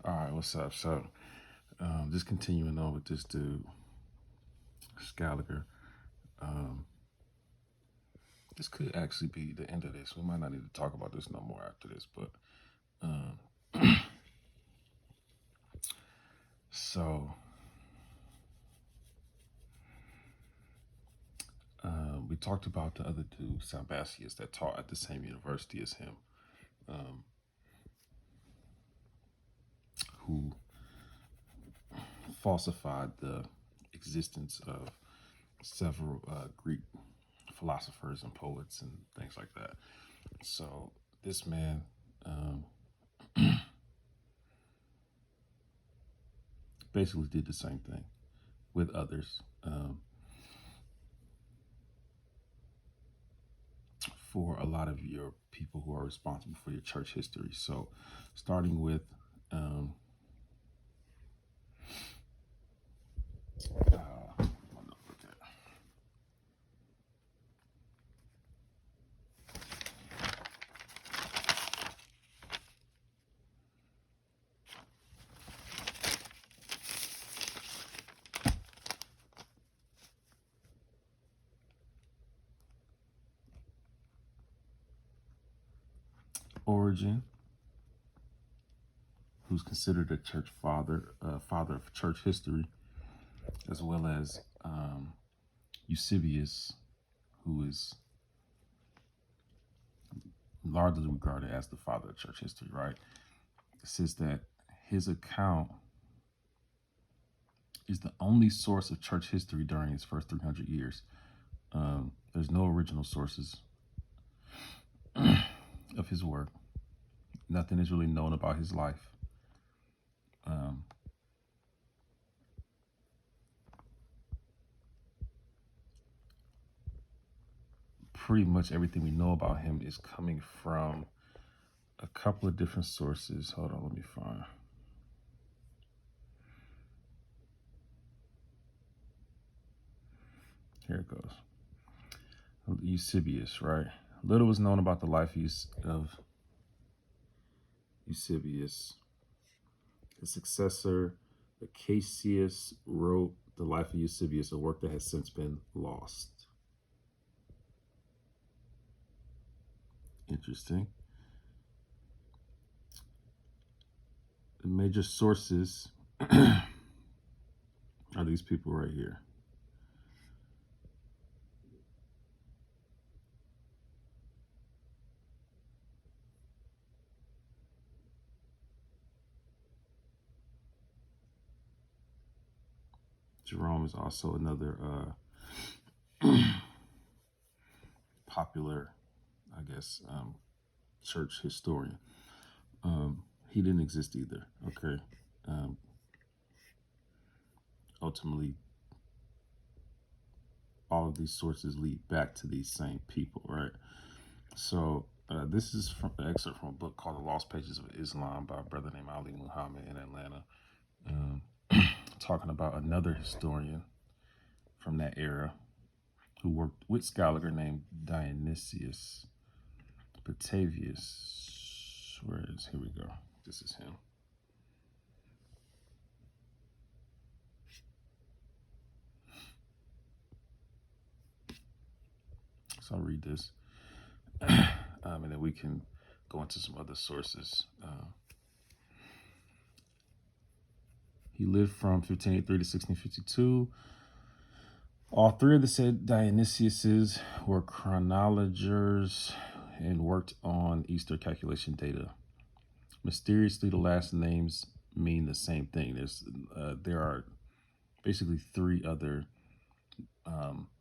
All right, what's up? So, just continuing on with this dude, Scaliger. Um, this could actually be the end of this. We might not need to talk about this no more after this, but um, so we talked about the other dude, Salvasius, that taught at the same university as him, um, who falsified the existence of several Greek philosophers and poets and things like that. So this man um, basically did the same thing with others for a lot of your people who are responsible for your church history. So, starting with um, Origin, who's considered a church father, father of church history, as well as Eusebius, who is largely regarded as the father of church history, right? It says that his account is the only source of church history during its first 300 years. There's no original sources of his work. Nothing is really known about his life. Um, Pretty much everything we know about him is coming from a couple of different sources. Hold on, let me find. Here it goes. Eusebius, right? Little was known about the life of Eusebius. His successor, Acacius, wrote The Life of Eusebius, a work that has since been lost. Interesting. The major sources are these people right here. Jerome is also another popular, I guess, church historian. He didn't exist either. Okay. Um, Ultimately, all of these sources lead back to these same people, right? So this is from an excerpt from a book called The Lost Pages of Islam by a brother named Ali Muhammed in Atlanta, um, talking about another historian from that era who worked with Scaliger named Dionysius Batavius. Where is, here we go. This is him. So I'll read this, and then we can go into some other sources. He lived from 1583 to 1652. All three of the said Dionysiuses were chronologers and worked on Easter calculation data. Mysteriously, the last names mean the same thing. There are basically three other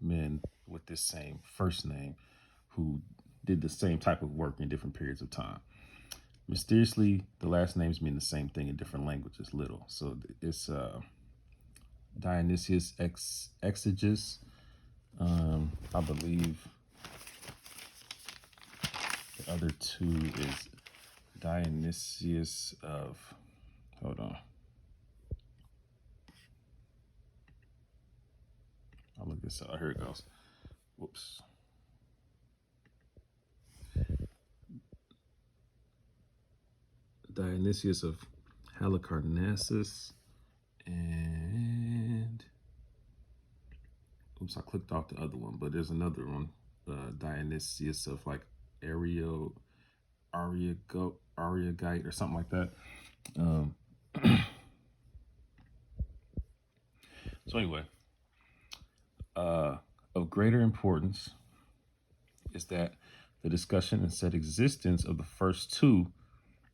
men with this same first name who did the same type of work in different periods of time. Mysteriously, the last names mean the same thing in different languages, little. So it's Dionysius Exeges. I believe the other two is Dionysius of, hold on. I'll look this up. Here it goes. Whoops. Dionysius of Halicarnassus, and oops, I clicked off the other one, but there's another one, Dionysius of like Ariagite or something like that. So anyway, of greater importance is that the discussion and said existence of the first two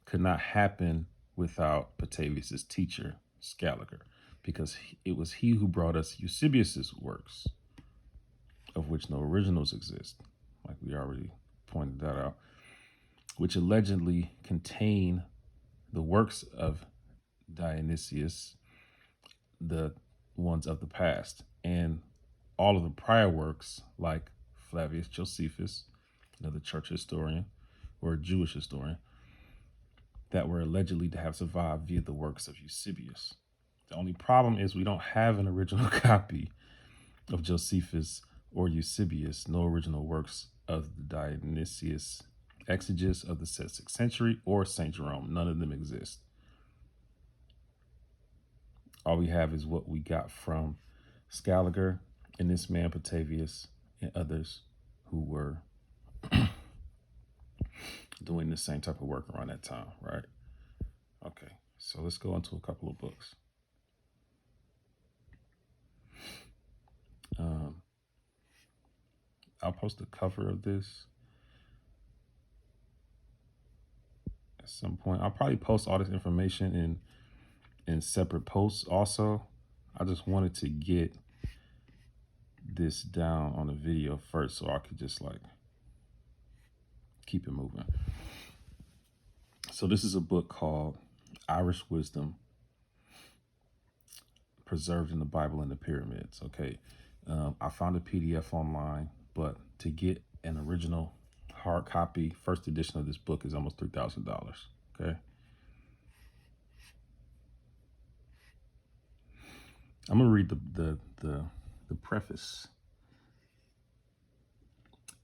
could not happen without Petavius's teacher, Scaliger, because it was he who brought us Eusebius's works, of which no originals exist, like we already pointed that out, which allegedly contain the works of Dionysius, the ones of the past, and all of the prior works, like Flavius Josephus, another church historian or a Jewish historian, that were allegedly to have survived via the works of Eusebius. The only problem is we don't have an original copy of Josephus or Eusebius, no original works of the Dionysius exegesis of the 6th century or St. Jerome. None of them exist. All we have is what we got from Scaliger and this man Petavius and others who were doing the same type of work around that time, right? Okay, so let's go into a couple of books. I'll post a cover of this at some point. I'll probably post all this information in separate posts also. I just wanted to get this down on the video first so I could just like keep it moving. So this is a book called Irish Wisdom, Preserved in the Bible and the Pyramids. Okay, I found a PDF online, but to get an original hard copy, first edition of this book is almost $3,000. Okay, I'm gonna read the preface.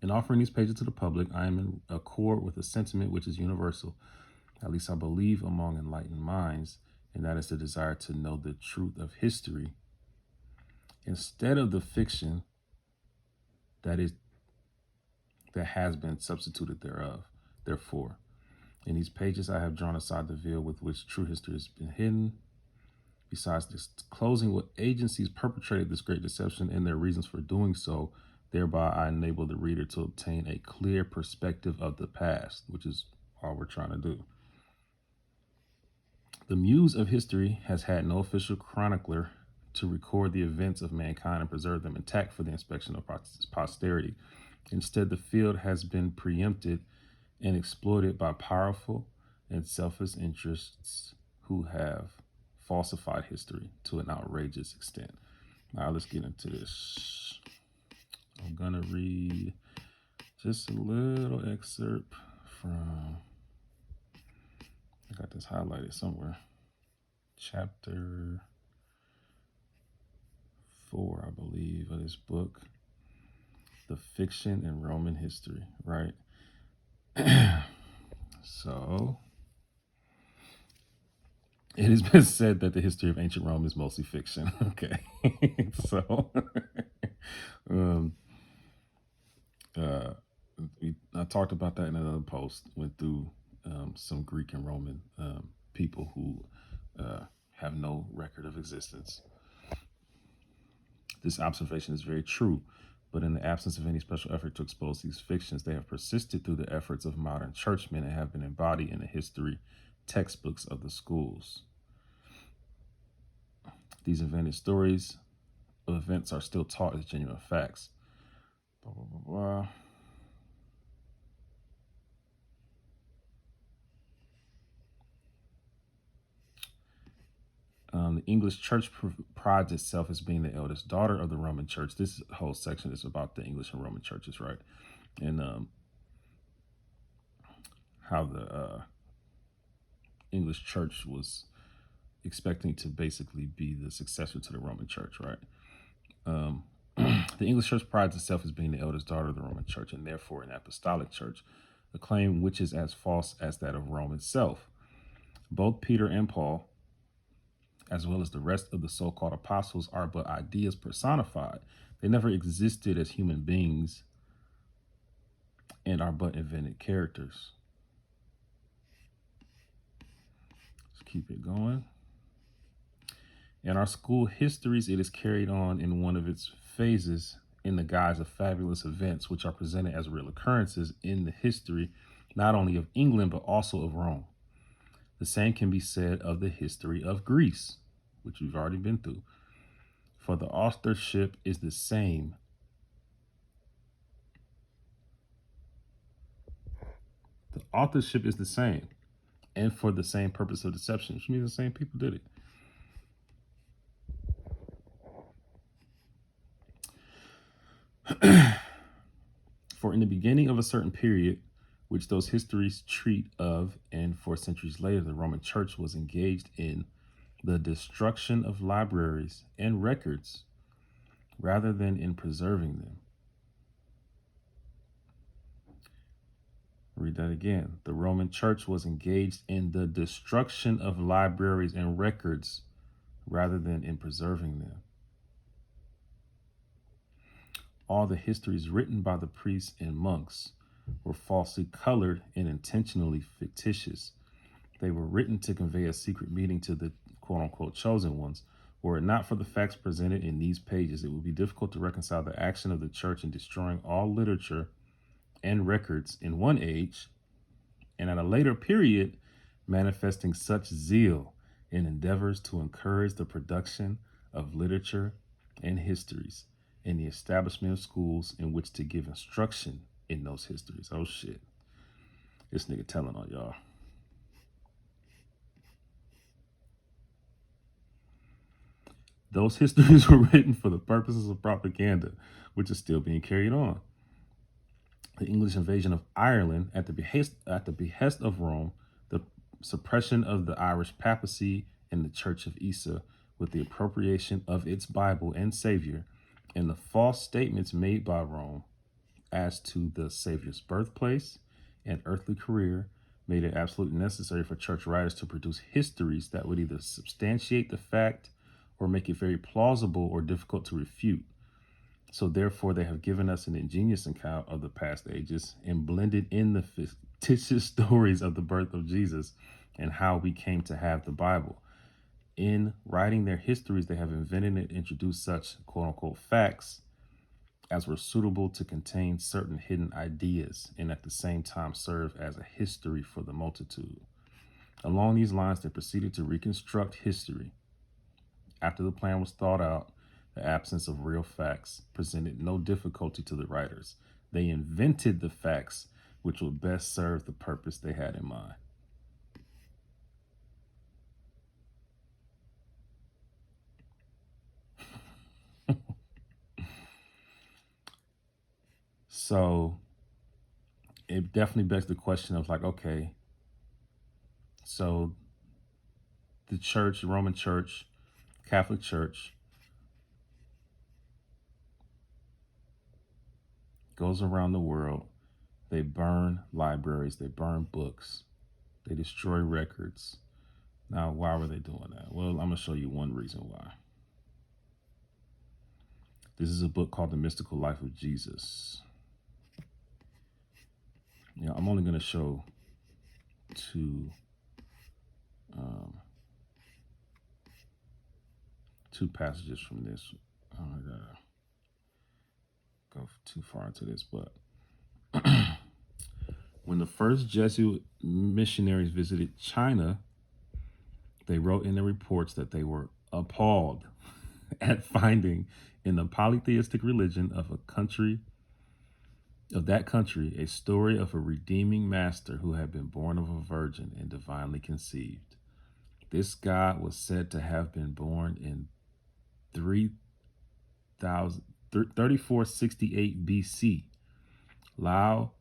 In offering these pages to the public, I am in accord with a sentiment which is universal, at least I believe among enlightened minds, and that is the desire to know the truth of history instead of the fiction that has been substituted thereof. Therefore, in these pages I have drawn aside the veil with which true history has been hidden. Besides disclosing what agencies perpetrated this great deception and their reasons for doing so, thereby I enable the reader to obtain a clear perspective of the past, which is all we're trying to do. The muse of history has had no official chronicler to record the events of mankind and preserve them intact for the inspection of posterity. Instead, the field has been preempted and exploited by powerful and selfish interests who have falsified history to an outrageous extent. Now let's get into this. I'm gonna read just a little excerpt from, I got this highlighted somewhere, chapter 4, I believe, of this book, The Fiction in Roman History, right? So, it has been said that the history of ancient Rome is mostly fiction. Okay, so I talked about that in another post. Went through some Greek and Roman people who have no record of existence. This observation is very true, but in the absence of any special effort to expose these fictions, they have persisted through the efforts of modern churchmen and have been embodied in the history textbooks of the schools. These invented stories of events are still taught as genuine facts. Blah, blah, blah, blah. The English church prides itself as being the eldest daughter of the Roman church. This whole section is about the English and Roman churches, right? And how the English church was expecting to basically be the successor to the Roman church, right? The English church prides itself as being the eldest daughter of the Roman church and therefore an apostolic church, a claim which is as false as that of Rome itself. Both Peter and Paul as well as the rest of the so-called apostles, are but ideas personified. They never existed as human beings and are but invented characters. Let's keep it going. In our school histories, it is carried on in one of its phases in the guise of fabulous events, which are presented as real occurrences in the history, not only of England, but also of Rome. The same can be said of the history of Greece, which we've already been through. For the authorship is the same. The authorship is the same, and for the same purpose of deception, which means the same people did it. For in the beginning of a certain period, which those histories treat of, and 4 centuries later, the Roman Church was engaged in the destruction of libraries and records rather than in preserving them. Read that again. The Roman Church was engaged in the destruction of libraries and records rather than in preserving them. All the histories written by the priests and monks were falsely colored and intentionally fictitious. They were written to convey a secret meaning to the quote-unquote chosen ones. Were it not for the facts presented in these pages, it would be difficult to reconcile the action of the church in destroying all literature and records in one age, and at a later period, manifesting such zeal in endeavors to encourage the production of literature and histories, in the establishment of schools in which to give instruction in those histories. Oh shit. This nigga telling on y'all. Those histories were written for the purposes of propaganda, which is still being carried on. The English invasion of Ireland at the behest of Rome, the suppression of the Irish papacy and the Church of Isa with the appropriation of its Bible and Savior, and the false statements made by Rome as to the Savior's birthplace and earthly career made it absolutely necessary for church writers to produce histories that would either substantiate the fact or make it very plausible or difficult to refute. So therefore, they have given us an ingenious account of the past ages and blended in the fictitious stories of the birth of Jesus and how we came to have the Bible. In writing their histories, they have invented and introduced such quote-unquote facts as were suitable to contain certain hidden ideas and at the same time serve as a history for the multitude. Along these lines, they proceeded to reconstruct history. After the plan was thought out, the absence of real facts presented no difficulty to the writers. They invented the facts which would best serve the purpose they had in mind. So it definitely begs the question of like, okay, so the church, the Roman Church, Catholic Church, goes around the world. They burn libraries, they burn books, they destroy records. Now, why were they doing that? Well, I'm going to show you one reason why. This is a book called The Mystical Life of Jesus. I'm only going to show two passages from this. I don't gotta go too far into this, but when the first Jesuit missionaries visited China, they wrote in their reports that they were appalled at finding in the polytheistic religion of that country a story of a redeeming master who had been born of a virgin and divinely conceived. This God was said to have been born in 3468 BC. Lao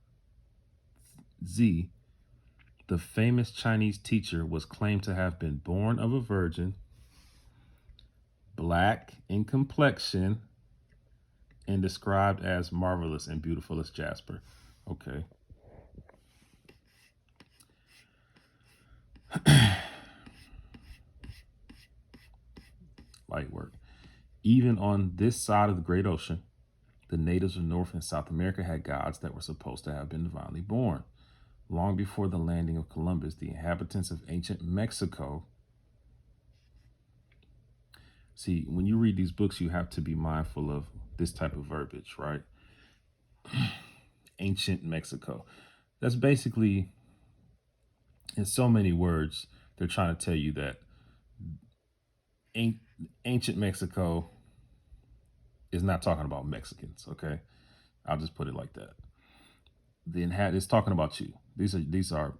Tzu, the famous Chinese teacher, was claimed to have been born of a virgin, black in complexion, and described as marvelous and beautiful as Jasper. Okay. Even on this side of the great ocean, the natives of North and South America had gods that were supposed to have been divinely born. Long before the landing of Columbus, the inhabitants of ancient Mexico. See, when you read these books, you have to be mindful of this type of verbiage, right? Ancient Mexico. That's basically, in so many words, they're trying to tell you that ancient Mexico is not talking about Mexicans, okay? I'll just put it like that. It's talking about you. These are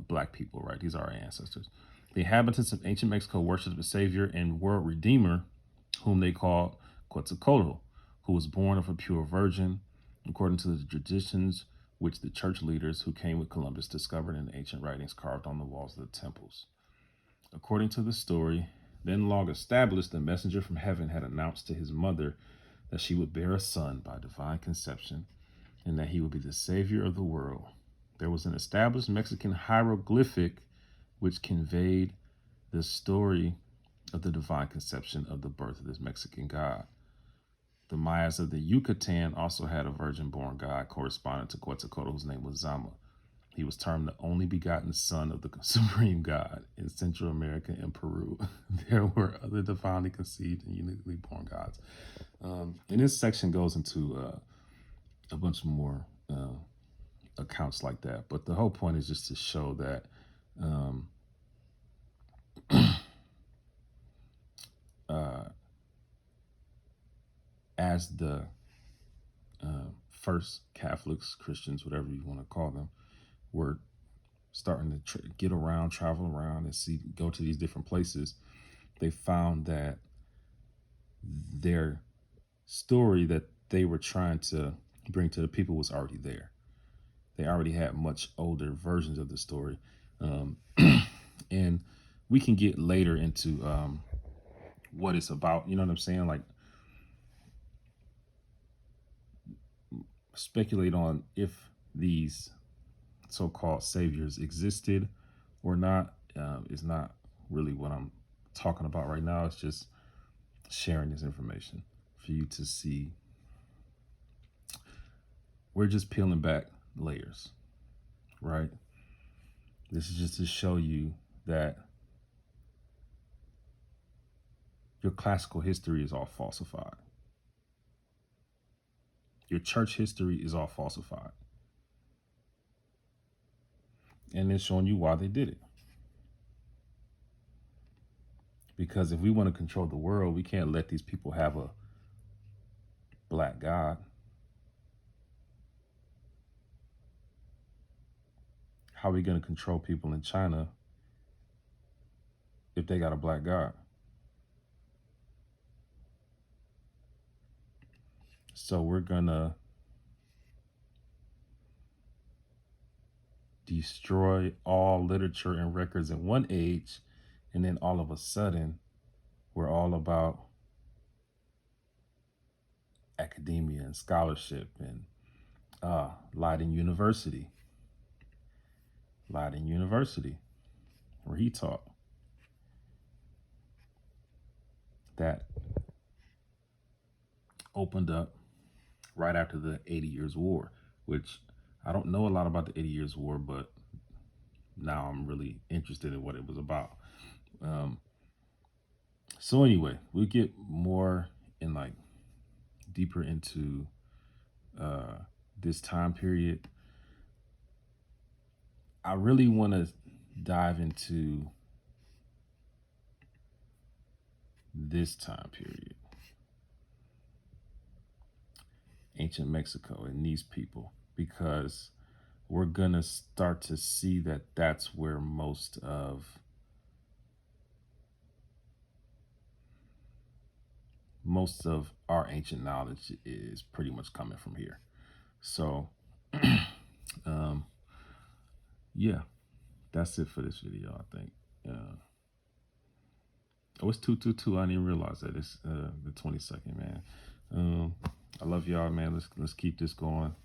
black people, right? These are our ancestors. The inhabitants of ancient Mexico worshipped a savior and world redeemer, whom they called Quetzalcoatl, who was born of a pure virgin, according to the traditions which the church leaders who came with Columbus discovered in ancient writings carved on the walls of the temples. According to the story, then long established, the messenger from heaven had announced to his mother that she would bear a son by divine conception and that he would be the savior of the world. There was an established Mexican hieroglyphic which conveyed the story of the divine conception of the birth of this Mexican god. The Mayas of the Yucatan also had a virgin-born god corresponding to Quetzalcoatl, whose name was Zama. He was termed the only begotten son of the supreme god. In Central America and Peru, there were other divinely conceived and uniquely born gods. And this section goes into a bunch more accounts like that. But the whole point is just to show that as the first Catholics, Christians, whatever you want to call them, were starting to get around, travel around, and go to these different places, they found that their story that they were trying to bring to the people was already there. They already had much older versions of the story. And we can get later into what it's about. You know what I'm saying? Like, speculate on if these so-called saviors existed or not is not really what I'm talking about right now. It's just sharing this information for you to see. We're just peeling back layers, right? This is just to show you that your classical history is all falsified. Your church history is all falsified. And it's showing you why they did it. Because if we want to control the world, we can't let these people have a black God. How are we going to control people in China if they got a black God? So we're going to destroy all literature and records in one age, and then all of a sudden, we're all about academia and scholarship and Leiden University. Leiden University, where he taught. That opened up right after the 80 Years' War, which I don't know a lot about the 80 Years' War, but now I'm really interested in what it was about. So anyway, we'll get more in like deeper into this time period. I really want to dive into this time period, ancient Mexico and these people, because we're going to start to see that that's where most of our ancient knowledge is pretty much coming from here. So yeah, that's it for this video, I think. Oh, it's 222. I didn't even realize that. It's the 22nd, man. I love y'all, man. Let's keep this going.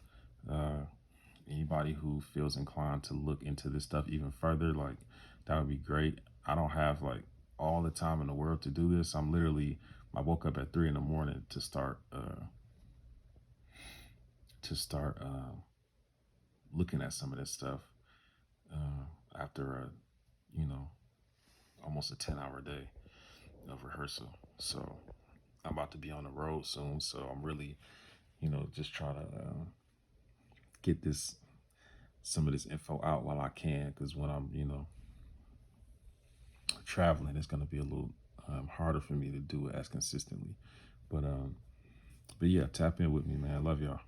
Anybody who feels inclined to look into this stuff even further, like, that would be great. I don't have like all the time in the world to do this. I'm literally I woke up at 3 in the morning to start looking at some of this stuff after you know, almost a 10-hour day of rehearsal. So I'm about to be on the road soon. So I'm really, just trying to get some of this info out while I can, because when I'm, traveling, it's going to be a little harder for me to do it as consistently. But yeah, tap in with me, man. Love y'all.